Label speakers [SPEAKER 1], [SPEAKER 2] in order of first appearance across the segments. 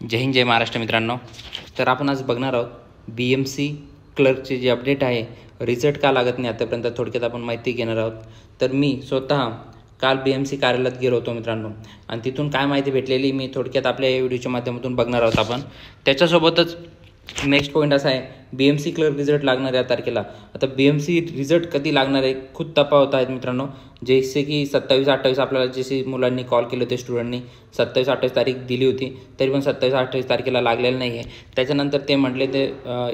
[SPEAKER 1] जय हिंद जय महाराष्ट्र मित्रांनो. तर आपण आज बघणार आहोत BMC क्लर्कचे जे अपडेट आहे, रिझल्ट का लागत नाही आतापर्यंत थोडक्यात आपण माहिती घेणार आहोत. तर मी स्वतः काल BMC कार्यालयात गेलो होतो मित्रांनो, आणि तिथून काय माहिती भेटलेली मी थोडक्यात आपल्या या व्हिडिओच्या माध्यमातून बघणार आहोत आपण. त्याच्यासोबतच नेक्स्ट पॉईंट असा आहे, BMC क्लर्क रिझल्ट लागणार या तारखेला. आता BMC रिझल्ट कधी लागणार आहे खूप तफावत आहेत मित्रांनो. जसे की 27-28 आपल्याला जसे मुलांनी कॉल केले होते, स्टुडंटनी 27-28 तारीख दिली होती, तरी पण 27-28 तारखेला लागलेलं नाही आहे. त्याच्यानंतर ते म्हटले ते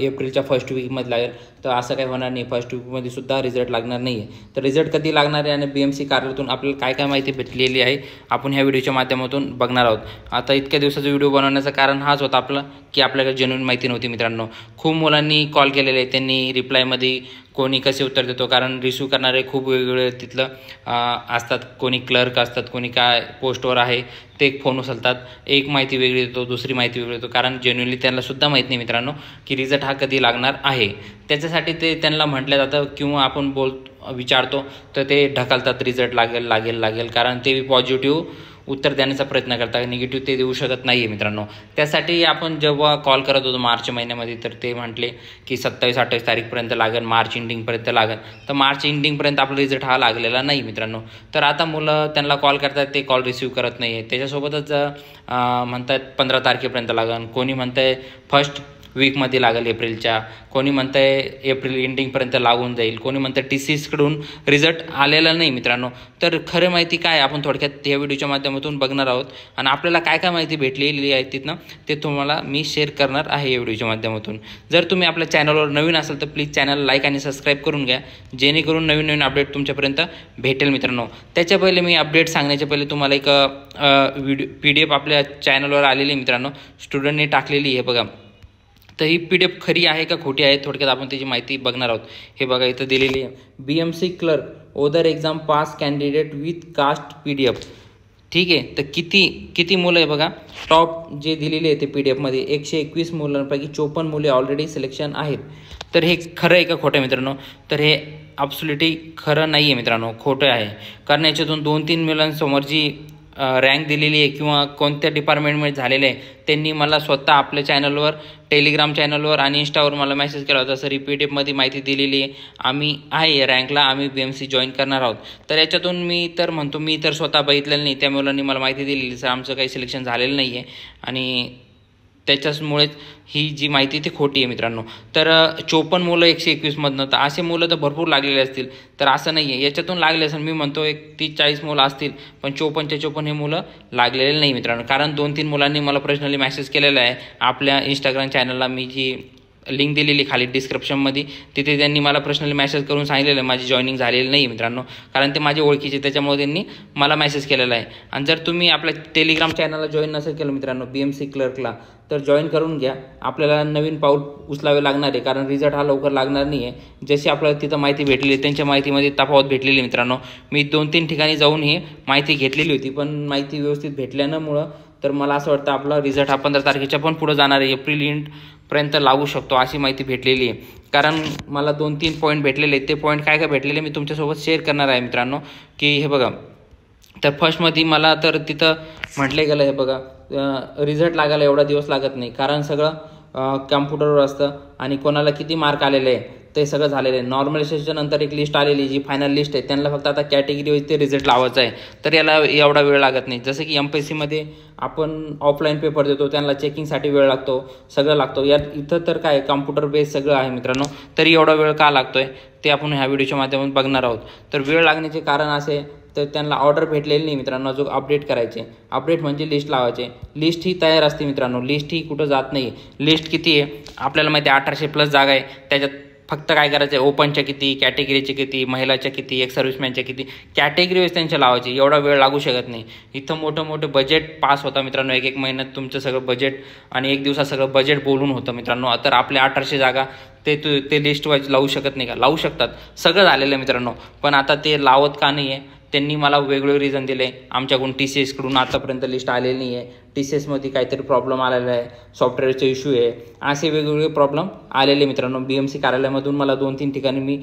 [SPEAKER 1] एप्रिलच्या फर्स्ट वीकमध्ये लागेल. तर असं काही होणार नाही, फर्स्ट वीकमध्ये सुद्धा रिझल्ट लागणार नाही आहे. तर रिझल्ट कधी लागणार आहे आणि BMC कार्यालयातून आपल्याला काय काय माहिती भेटलेली आहे आपण ह्या व्हिडिओच्या माध्यमातून बघणार आहोत. आता इतक्या दिवसाचा व्हिडिओ बनवण्याचं कारण हाच होता आपलं की आपल्याकडे जेन्युइन माहिती नव्हती मित्रांनो. खूप मुलांनी कॉल केलेले आहे, त्यांनी रिप्लायमध्ये कोणी कसे उत्तर देतो, कारण रिसिव्ह करणारे खूप वेगवेगळे तिथलं असतात. कोणी क्लर्क असतात, कोणी काय पोस्टवर आहे ते फोन उचलतात, एक माहिती वेगळी देतो, दुसरी माहिती वेगळी देतो, कारण जेन्युइनली त्यांनासुद्धा माहीत नाही मित्रांनो की रिझल्ट हा कधी लागणार आहे. त्याच्यासाठी ते त्यांना म्हटलं जातं किंवा आपण विचारतो तर ते ढकलतात, रिझल्ट लागेल लागेल लागेल, कारण ते पॉझिटिव्ह उत्तर देण्याचा प्रयत्न करतात, निगेटिव्ह ते देऊ शकत नाही आहे मित्रांनो. त्यासाठी आपण जेव्हा कॉल करत होतो मार्च महिन्यामध्ये, तर ते म्हटले की 27-28 तारीखपर्यंत लागेल, मार्च एंडिंगपर्यंत लागेल. तर मार्च एंडिंगपर्यंत आपला रिझल्ट हा लागलेला नाही मित्रांनो. तर आता मुलं त्यांना कॉल करतात, ते कॉल रिसिव्ह करत नाही आहे. त्याच्यासोबतच म्हणतात 15 तारखेपर्यंत लागेल, कोणी म्हणतं आहे फर्स्ट वीकमध्ये लागेल एप्रिलच्या, कोणी म्हणतं आहे एप्रिल एंडिंगपर्यंत लागून जाईल, कोणी म्हणतं TCSकडून रिझल्ट आलेला नाही मित्रांनो. तर खरं माहिती काय आपण थोडक्यात या व्हिडिओच्या माध्यमातून बघणार आहोत, आणि आपल्याला काय काय माहिती भेटलेली आहे तिथनं ते तुम्हाला मी शेअर करणार आहे या व्हिडिओच्या माध्यमातून. जर तुम्ही आपल्या चॅनलवर नवीन असाल तर प्लीज चॅनल लाईक आणि सबस्क्राईब करून घ्या, जेणेकरून नवीन नवीन अपडेट तुमच्यापर्यंत भेटेल मित्रांनो. त्याच्या पहिले मी अपडेट सांगण्याच्या पहिले तुम्हाला एक PDF आपल्या चॅनलवर आलेली मित्रांनो, स्टुडंटने टाकलेली आहे बघा. तर ही PDF खरी आहे का खोटी आहे थोडक्यात आपण त्याची माहिती बघणार आहोत. हे बघा इथं दिलेली आहे, BMC clerk other exam pass candidate with caste PDF. ठीक आहे, तर किती मुलं आहे बघा, टॉप जे दिलेले आहे ते PDFमध्ये 121 मुलांपैकी 54 मुले ऑलरेडी सिलेक्शन आहेत. तर हे खरं आहे का खोटं आहे मित्रांनो? तर हे ॲब्सोल्युटली खरं नाही आहे मित्रांनो, खोटं आहे. कारण याच्यातून 2-3 मुलांसमोर जी रँक दिलेली आहे किंवा कोणत्या डिपार्टमेंटमध्ये झालेलं आहे, त्यांनी मला स्वतः आपल्या चॅनलवर, टेलिग्राम चॅनलवर आणि इंस्टावर मला मेसेज केला होता, सर PDFमध्ये माहिती दिलेली आहे, आम्ही आहे रँकला, आम्ही BMC जॉईन करणार आहोत. तर याच्यातून मी तर म्हणतो, मी तर स्वतः बघितलेलं नाही, त्या मुलांनी मला माहिती दिलेली, सर आमचं काही सिलेक्शन झालेलं नाही आहे, आणि त्याच्यामुळेच ही जी माहिती ती खोटी आहे मित्रांनो. तर 54 मुलं 121मधनं, तर असे मुलं तर भरपूर लागलेले असतील, तर असं नाही आहे. याच्यातून लागले असेल, मी म्हणतो एक 30-40 मुलं असतील, पण 54 हे मुलं लागलेले नाही मित्रांनो. कारण 2-3 मुलांनी मला पर्सनली मेसेज केलेला आहे आपल्या इंस्टाग्राम चॅनलला, मी जी लिंक दिलेली खाली डिस्क्रिप्शनमध्ये, तिथे त्यांनी मला पर्सनली मेसेज करून सांगितलेलं आहे माझी जॉईनिंग झालेली नाही मित्रांनो, कारण ते माझे ओळखीचे, त्याच्यामुळे त्यांनी मला मेसेज केलेला आहे. आणि जर तुम्ही आपल्या टेलिग्राम चॅनलला जॉईन नसेल केलं मित्रांनो BMC क्लर्कला, तर जॉईन करून घ्या. आपल्याला नवीन पाऊल उचलावे लागणार आहे, कारण रिझल्ट हा लवकर लागणार नाही आहे. जशी आपल्याला तिथं माहिती भेटलेली, त्यांच्या माहितीमध्ये तफावत भेटलेली मित्रांनो. मी 2-3 ठिकाणी जाऊन ही माहिती घेतलेली होती, पण माहिती व्यवस्थित भेटल्यामुळं तर मला असं वाटतं आपला रिझल्ट हा 15 तारखेच्या पण पुढं जाणार आहे, एप्रिल एंडपर्यंत लागू शकतो अशी माहिती भेटलेली आहे. कारण मला 2-3 पॉईंट भेटलेले आहेत, ते पॉईंट काय काय भेटलेले मी तुमच्यासोबत शेअर करणार आहे मित्रांनो. की हे बघा, तर फर्स्टमध्ये मला तर तिथं म्हटलं गेलं, हे बघा रिझल्ट लागायला एवढा दिवस लागत नाही, कारण सगळं कम्प्युटरवर असतं, आणि कोणाला किती मार्क आलेले आहे ते सगळं झालेलं आहे. नॉर्मलायझेशन नंतर एक लिस्ट आलेली, जी फायनल लिस्ट आहे, त्यांना फक्त आता कॅटेगरी वाईज ते रिझल्ट लावायचं आहे, तर याला एवढा वेळ लागत नाही. जसं की MPSCमध्ये आपण ऑफलाईन पेपर देतो, त्यांना चेकिंगसाठी वेळ लागतो, सगळं लागतो. इथं तर काय कम्प्युटर बेस सगळं आहे मित्रांनो, तरी एवढा वेळ का लागतो आहे ते आपण ह्या व्हिडिओच्या माध्यमातून बघणार आहोत. तर वेळ लागण्याचे कारण असे, तर त्यांना ऑर्डर भेटलेली नाही मित्रांनो, अजून अपडेट करायचे. अपडेट म्हणजे लिस्ट लावायचे, लिस्ट ही तयार असते मित्रांनो, लिस्ट ही कुठं जात नाही. लिस्ट किती आहे आपल्याला माहिती आहे, 1800+ जागा आहे, त्याच्यात फक्त काय करायचं आहे, ओपनच्या किती, कॅटेगरीचे किती, महिलाच्या किती, एक सर्व्हिसमॅनच्या किती, कॅटेगरी वाईज त्यांच्या लावायची. एवढा वेळ लागू शकत नाही. इथं मोठं बजेट पास होता मित्रांनो, एक महिन्यात तुमचं सगळं बजेट, आणि एक दिवसात सगळं बजेट बोलून होतं मित्रांनो. तर आपल्या 1800 जागा ते लिस्ट वाईज लावू शकत नाही का? लावू शकतात, सगळं झालेलं आहे मित्रांनो, पण आता ते लावत का नाही आहे, त्यांनी मला वेगवेगळे रिझन दिले. आमच्याकडून TCSकडून आतापर्यंत लिस्ट आलेली नाही आहे, TCSमध्ये काहीतरी प्रॉब्लेम आलेला आहे, सॉफ्टवेअरचा इश्यू आहे, असे वेगवेगळे प्रॉब्लेम आलेले मित्रांनो. BMC कार्यालयामधून मला 2-3 ठिकाणी मी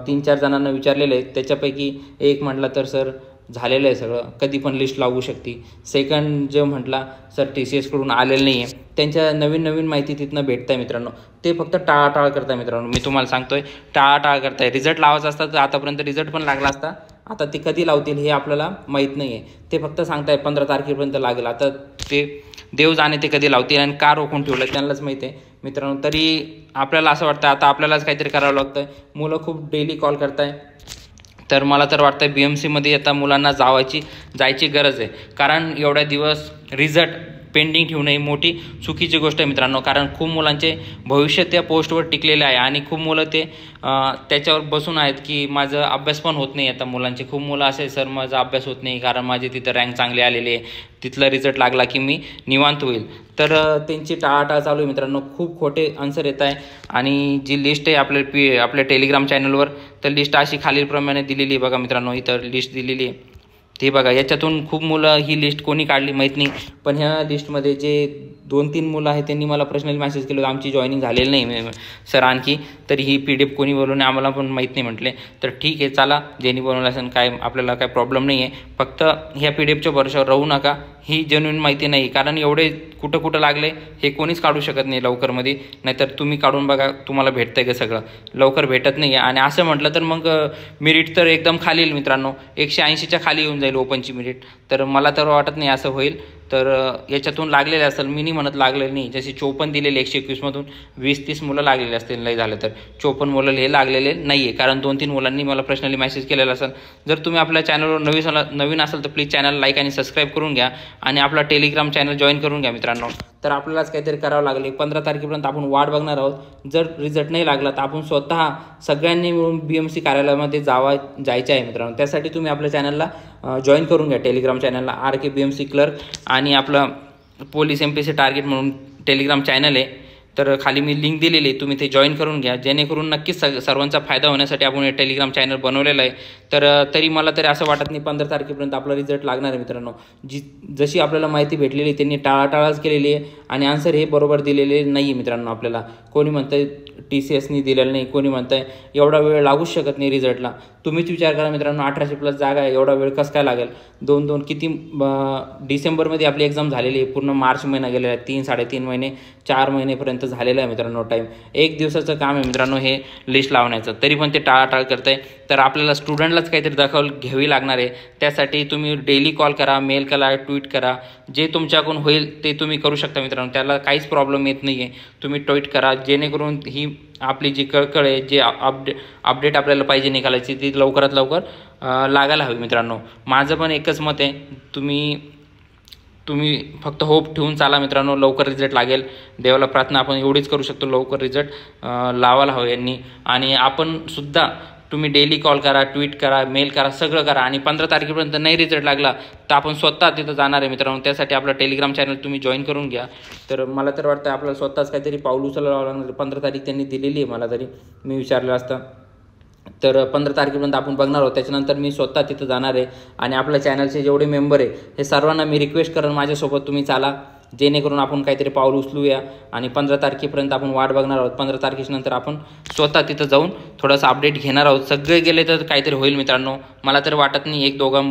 [SPEAKER 1] 3-4 जणांना विचारलेले आहेत. त्याच्यापैकी एक म्हटलं तर सर झालेलं आहे सगळं, कधी पण लिस्ट लागू शकते. सेकंड जे म्हटला सर TCS कडून आलेलं नाही आहे, त्यांच्या नवीन माहिती तिथनं भेटत आहे मित्रांनो. ते फक्त टाळाटाळ करताय मित्रांनो, मी तुम्हाला सांगतोय टाळाटाळ करताय. रिझल्ट लावायचा असता तर आतापर्यंत रिझल्ट पण लागला असता. आता ते कधी लावतील हे आपल्याला माहीत नाही आहे. ते फक्त सांगताय 15 तारखेपर्यंत लागेल. आता ते देव जाणे ते कधी लावतील आणि का रोखून ठेवलं त्यांनाच माहीत आहे मित्रांनो. तरी आपल्याला असं वाटतं आता आपल्यालाच काहीतरी करावं लागतं. मुलं खूप डेली कॉल करताय, तर मला तर वाटतं BMCमध्ये आता मुलांना जायची गरज आहे. कारण एवढ्या दिवस रिझल्ट पेंडिंग ठेवणं ही मोठी चुकीची गोष्ट आहे मित्रांनो. कारण खूप मुलांचे भविष्य त्या पोस्टवर टिकलेले आहे आणि खूप मुलं त्याच्यावर बसून आहेत की माझं अभ्यास पण होत नाही. आता मुलांचे खूप मुलं असे सर माझा अभ्यास होत नाही कारण माझी तिथं रँक चांगली आलेली आहे, तिथला रिझल्ट लागला की मी निवांत होईल. तर त्यांची टाळाटाळ चालू आहे मित्रांनो. खूप खोटे आन्सर येत आहे आणि जी लिस्ट आहे आपल्या टेलिग्राम चॅनलवर, तर लिस्ट अशी खालीलप्रमाणे दिलेली आहे. बघा मित्रांनो, इथं लिस्ट दिलेली आहे ते बघा. याच्यातून खूप मुलं ही लिस्ट कोणी काढली माहीत नाही, पण ह्या लिस्टमध्ये जे 2-3 मुलं आहेत त्यांनी मला पर्सनली मेसेज केलं आमची जॉईनिंग झालेली नाही सर आणखी, तर ही PDF कोणी बनवली आम्हाला पण माहीत नाही म्हटले. तर ठीक आहे चला, ज्यांनी बनवलं असेल काय आपल्याला काय प्रॉब्लेम नाही आहे. फक्त ह्या PDFच्या भरोशावर राहू नका, ही जेन्युइन माहिती नाही. कारण एवढे कुठं लागले हे कोणीच काढू शकत नाही लवकरमध्ये. नाहीतर तुम्ही काढून बघा तुम्हाला भेटतंय का, सगळं लवकर भेटत नाही आहे. आणि असं म्हटलं तर मग मेरिट तर एकदम खाली येईल मित्रांनो, 180च्या खाली येऊन जाईल ओपनची मेरिट. तर मला तर वाटत नाही असं होईल. तर याच्यातून लागलेले असेल, मी नाही म्हणत लागलेलं नाही. जसे 54 दिलेले 121मधून 20-30 मुलं लागलेले असतील नाही झालं तर. 54 मुलं हे लागलेले नाही आहे, कारण 2-3 मुलांनी मला पर्सनली मेसेज केलेला असेल. जर तुम्ही आपल्या चॅनलवर नवीन असाल तर प्लीज चॅनल लाईक आणि सबस्क्राईब करून घ्या आणि आपला टेलिग्राम चॅनल जॉईन करून घ्या मित्रांनो. तर आपल्यालाच काहीतरी करावं लागेल. 15 तारखेपर्यंत आपण वाट बघणार आहोत. जर रिझल्ट नाही लागला तर आपण स्वतः सगळ्यांनी मिळून BMC कार्यालयामध्ये जायचे आहे मित्रांनो. त्यासाठी तुम्ही आपल्या चॅनलला जॉईन करून घ्या, टेलिग्राम चॅनलला RK BMC क्लर्क. आणि आपलं पोलीस MPSC टार्गेट म्हणून टेलिग्राम चॅनल आहे, तर खाली मी लिंक दिलेली आहे, तुम्ही ते जॉईन करून घ्या. जेणेकरून नक्कीच सर्वांचा फायदा होण्यासाठी आपण हे टेलिग्राम चॅनल बनवलेलं आहे. तर तरी मला तरी असं वाटत नाही 15 तारखेपर्यंत आपला रिझल्ट लागणार आहे मित्रांनो. जशी आपल्याला माहिती भेटलेली त्यांनी टाळाटाळच केलेली आहे आणि आन्सर हे बरोबर दिलेले नाही आहे मित्रांनो. आपल्याला कोणी म्हणतंय TCSनी दिलेलं नाही, कोणी म्हणतंय एवढा वेळ लागूच शकत नाही रिझल्टला. तुम्हीच विचार करा मित्रांनो, 1800+ जागा आहे, एवढा वेळ कसं काय लागेल? 2 किती डिसेंबरमध्ये आपली एक्झाम झालेली आहे, पूर्ण मार्च महिना गेलेला आहे, 3-3.5 महिने 4 महिनेपर्यंत झालेलं आहे मित्रांनो टाईम. 1 दिवसाचं काम आहे मित्रांनो हे लिस्ट लावण्याचं, तरी पण ते टाळाटाळ करत आहे. तर आपल्याला स्टुडंटलाच काहीतरी दखल घ्यावी लागणार आहे. त्यासाठी तुम्ही डेली कॉल करा, मेल करा, ट्विट करा, जे तुमच्याकडून होईल ते तुम्ही करू शकता मित्रांनो. त्याला काहीच प्रॉब्लेम येत नाही आहे. तुम्ही ट्विट करा, जेणेकरून ही आपली जी कळकळ आहे, जे अपडेट आपल्याला पाहिजे निकालायची, ती लवकरात लवकर लागायला हवी मित्रांनो. माझं पण एकच मत आहे, तुम्ही फक्त होप ठेवून चाला मित्रांनो, लवकर रिझल्ट लागेल. देवाला प्रार्थना आपण एवढीच करू शकतो, लवकर रिझल्ट लावायला हवं यांनी. आणि आपण सुद्धा तुम्ही डेली कॉल करा, ट्विट करा, मेल करा, सगळं करा. आणि 15 तारखेपर्यंत नाही रिझल्ट लागला तर आपण स्वतः तिथं जाणार आहे मित्रांनो. त्यासाठी आपला टेलिग्राम चॅनल तुम्ही जॉईन करून घ्या. तर मला तर वाटतं आपल्याला स्वतःच काहीतरी पाऊल उचलावं लागणार. 15 तारीख त्यांनी दिलेली आहे मला, तरी मी विचारलं असतं. तर 15 तारखेपर्यंत आपण बघणार आहोत. त्याच्यानंतर मी स्वतः तिथं जाणार आहे आणि आपल्या चॅनलचे जेवढे मेंबर आहे हे सर्वांना मी रिक्वेस्ट करेन माझ्यासोबत तुम्ही चाला, जेणेकरून आपण काहीतरी पाऊल उचलूया. आणि 15 तारखेपर्यंत आपण वाट बघणार आहोत. 15 तारखेनंतर आपण स्वतः तिथं जाऊन थोडंसं अपडेट घेणार आहोत. सगळे गेले तर काहीतरी होईल मित्रांनो. मला तर वाटत नाही 1-2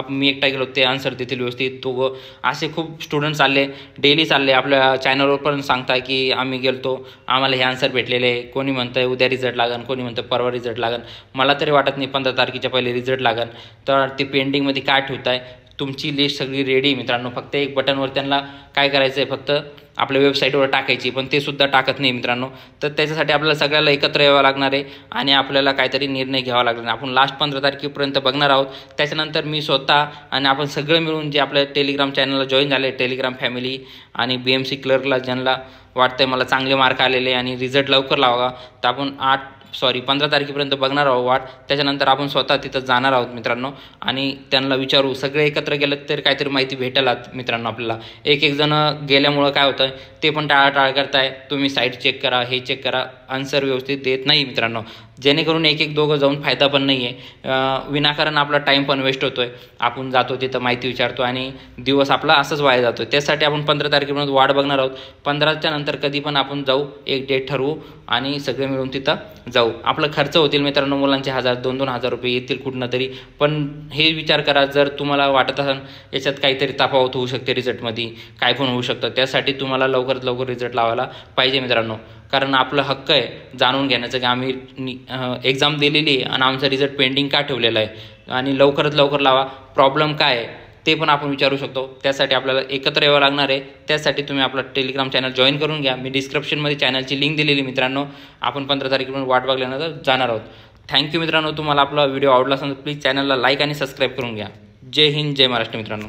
[SPEAKER 1] मी एकटा गेलो ते आन्सर देतील व्यवस्थित. दोघं असे खूप स्टुडंट चालले, डेली चालले, आपल्या चॅनलवर पण सांगताय की आम्ही गेलतो, आम्हाला हे आन्सर भेटलेले आहे. कोणी म्हणतंय उद्या रिझल्ट लागन, कोणी म्हणतं परवा रिझल्ट लागन. मला तरी वाटत नाही 15 तारखेच्या पहिले रिझल्ट लागन. तर ते पेंडिंगमध्ये काय ठेवताय? तुमची लिस्ट सगळी रेडी मित्रांनो. फक्त एक बटनवर त्यांना काय करायचं आहे, फक्त आपल्या वेबसाईटवर टाकायची, पण ते सुद्धा टाकत नाही मित्रांनो. तर त्याच्यासाठी आपल्याला सगळ्याला एकत्र यावं लागणार आहे आणि आपल्याला काहीतरी निर्णय घ्यावा लागणार. आपण लास्ट 15 तारखेपर्यंत बघणार आहोत. त्याच्यानंतर मी स्वतः आणि आपण सगळं मिळून जे आपल्या टेलिग्राम चॅनलला जॉईन झाले, टेलिग्राम फॅमिली आणि BMC क्लर्कला ज्यांना वाटतंय मला चांगले मार्क आलेले आणि रिझल्ट लवकर लावा, तर आपण 15 तारखेपर्यंत बघणार आहोत वाट. त्याच्यानंतर आपण स्वतः तिथं जाणार आहोत मित्रांनो आणि त्यांना विचारू. सगळे एकत्र गेलं तर काहीतरी माहिती भेटेल मित्रांनो आपल्याला. एक जण गेल्यामुळं काय होतं ते पण टाळाटाळ करताय. तुम्ही साईट चेक करा, हे चेक करा, आन्सर व्यवस्थित देत नाही मित्रांनो. जेणेकरून एक दोघं जाऊन फायदा पण नाही आहे, विनाकारण आपला टाईम पण वेस्ट होतो आहे. आपण जातो तिथं माहिती विचारतो आणि दिवस आपला असंच वाया जातो. त्यासाठी आपण 15 तारखेपर्यंत वाट बघणार आहोत. 15च्या नंतर कधी पण आपण जाऊ, एक डेट ठरवू आणि सगळे मिळून तिथं जाऊ. आपलं खर्च होतील मित्रांनो, मुलांचे 1000-2,000 रुपये येतील कुठनं तरी. पण हे विचार करा, जर तुम्हाला वाटत असेल याच्यात काहीतरी तफावत होऊ शकते रिझल्टमध्ये, काय पण होऊ शकतं, त्यासाठी तुम्हाला लवकरात लवकर रिझल्ट लावायला पाहिजे मित्रांनो. कारण आपलं हक्क आहे जाणून घेण्याचं की आम्ही एक्झाम दिलेली आहे आणि आमचा रिझल्ट पेंडिंग का ठेवलेला आहे आणि लवकरात लवकर लावा. प्रॉब्लेम काय आहे ते पण आपण विचारू शकतो. त्यासाठी आपल्याला एकत्र यावं लागणार आहे. त्यासाठी तुम्ही आपला टेलिग्राम चॅनल जॉईन करून घ्या. मी डिस्क्रिप्शनमध्ये चॅनलची लिंक दिलेली मित्रांनो. आपण 15 तारखेपर्यंत वाट बघल्यानंतर जाणार आहोत. थँक्यू मित्रांनो. तुम्हाला आपला व्हिडिओ आवडला असेल तर प्लीज चॅनलला लाईक आणि सबस्क्राईब करून घ्या. जय हिंद, जय महाराष्ट्र मित्रांनो.